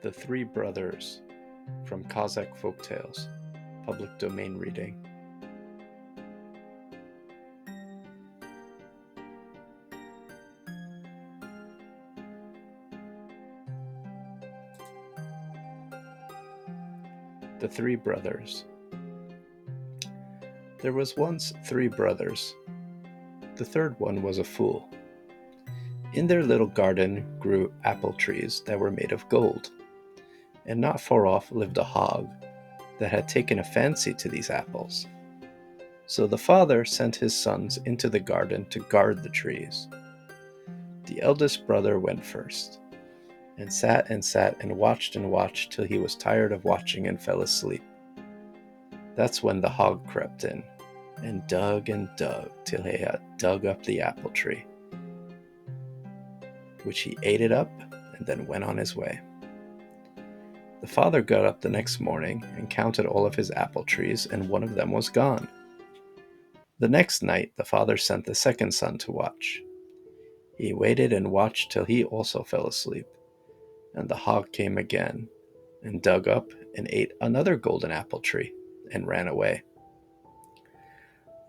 The Three Brothers from Cossack Folktales, public domain reading. The Three Brothers. There was once 3 brothers. The third one was a fool. In their little garden grew apple trees that were made of gold, and not far off lived a hog that had taken a fancy to these apples. So the father sent his sons into the garden to guard the trees. The eldest brother went first, and sat and watched till he was tired of watching and fell asleep. That's when the hog crept in, and dug till he had dug up the apple tree, which he ate it up and then went on his way. The father got up the next morning and counted all of his apple trees, and one of them was gone. The next night the father sent the second son to watch. He waited and watched till he also fell asleep, and the hog came again, and dug up and ate another golden apple tree, and ran away.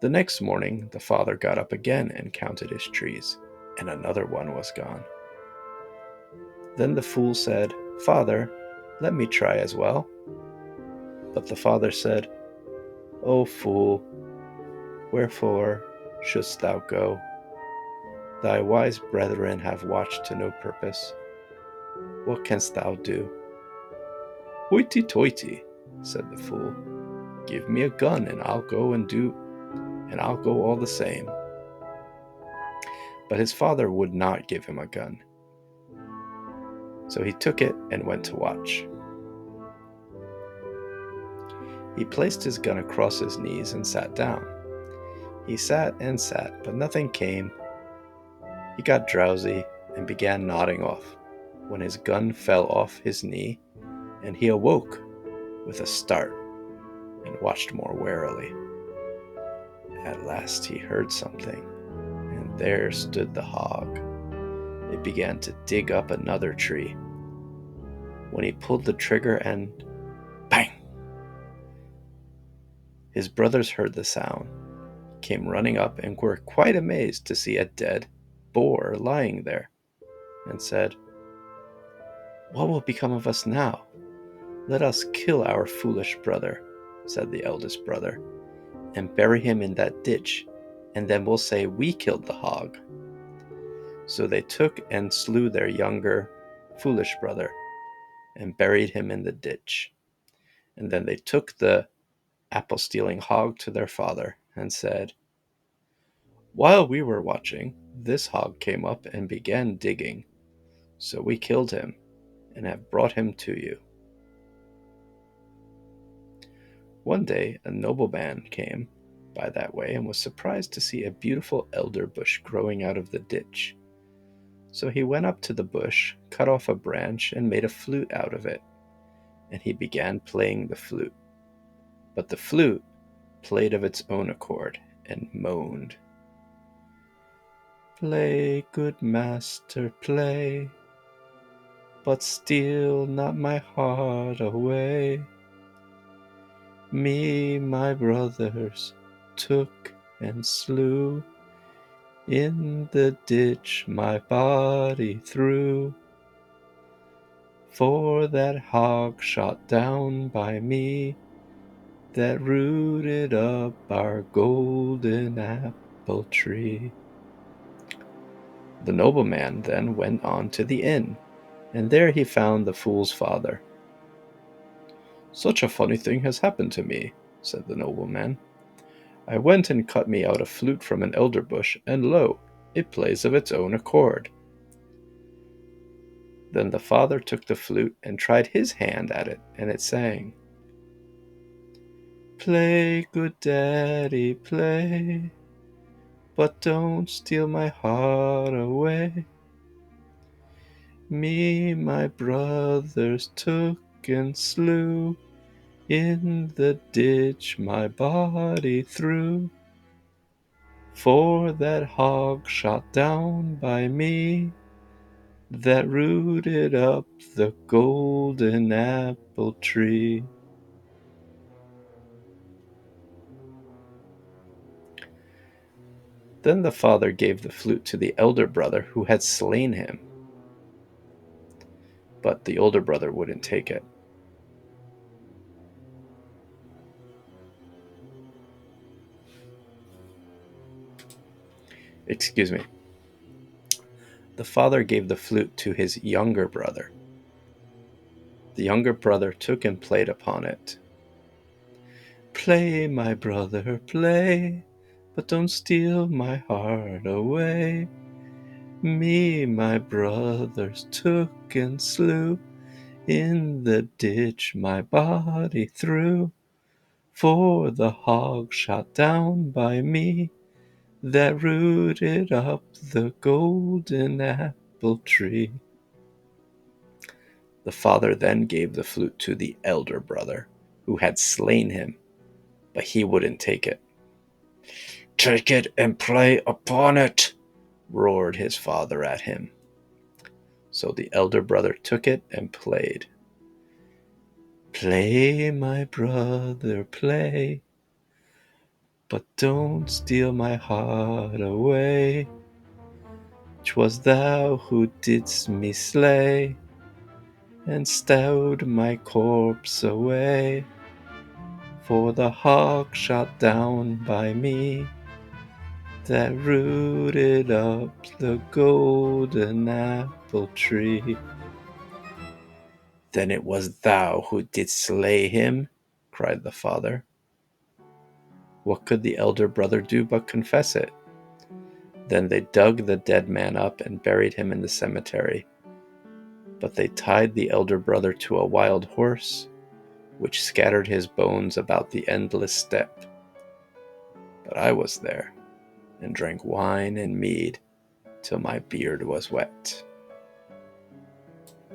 The next morning the father got up again and counted his trees, and another one was gone. Then the fool said, "Father, let me try as well." But the father said, "O fool, wherefore shouldst thou go? Thy wise brethren have watched to no purpose. What canst thou do?" "Hoity-toity," said the fool. "Give me a gun and I'll go all the same." But his father would not give him a gun. So he took it and went to watch. He placed his gun across his knees and sat down. He sat and sat, but nothing came. He got drowsy and began nodding off, when his gun fell off his knee, and he awoke with a start and watched more warily. At last he heard something, and there stood the hog. It began to dig up another tree. When he pulled the trigger and bang! His brothers heard the sound, came running up, and were quite amazed to see a dead boar lying there, and said, "What will become of us now? Let us kill our foolish brother," said the eldest brother, "and bury him in that ditch, and then we'll say we killed the hog." So they took and slew their younger, foolish brother, and buried him in the ditch. And then they took the apple-stealing hog to their father, and said, "While we were watching, this hog came up and began digging. So we killed him, and have brought him to you." One day a nobleman came by that way, and was surprised to see a beautiful elder bush growing out of the ditch. So he went up to the bush, cut off a branch, and made a flute out of it, and he began playing the flute. But the flute played of its own accord, and moaned, "Play, good master, play, but steal not my heart away. Me my brothers took and slew, in the ditch my body threw. For that hog shot down by me, that rooted up our golden apple tree." The nobleman then went on to the inn, and there he found the fool's father. "Such a funny thing has happened to me," said the nobleman. "I went and cut me out a flute from an elder bush, and lo, it plays of its own accord." Then the father took the flute and tried his hand at it, and it sang, "Play, good daddy, play, but don't steal my heart away. Me my brothers took and slew, in the ditch my body threw. For that hog shot down by me, that rooted up the golden apple tree. Then the father gave the flute to the elder brother who had slain him, but the older brother wouldn't take it. Excuse me. The father gave the flute to his younger brother. The younger brother took and played upon it. Play, my brother, play, but don't steal my heart away. Me, my brothers took and slew, in the ditch my body threw, for the hog shot down by me, that rooted up the golden apple tree. The father then gave the flute to the elder brother, who had slain him, but he wouldn't take it. Take it and play upon it, roared his father at him. So the elder brother took it and played. Play, my brother, play, but don't steal my heart away. 'Twas thou who didst me slay, and stowed my corpse away, for the hawk shot down by me, that rooted up the golden apple tree. Then it was thou who didst slay him, cried the father. What could the elder brother do but confess it? Then they dug the dead man up and buried him in the cemetery. But they tied the elder brother to a wild horse, which scattered his bones about the endless steppe. But I was there, and drank wine and mead till my beard was wet.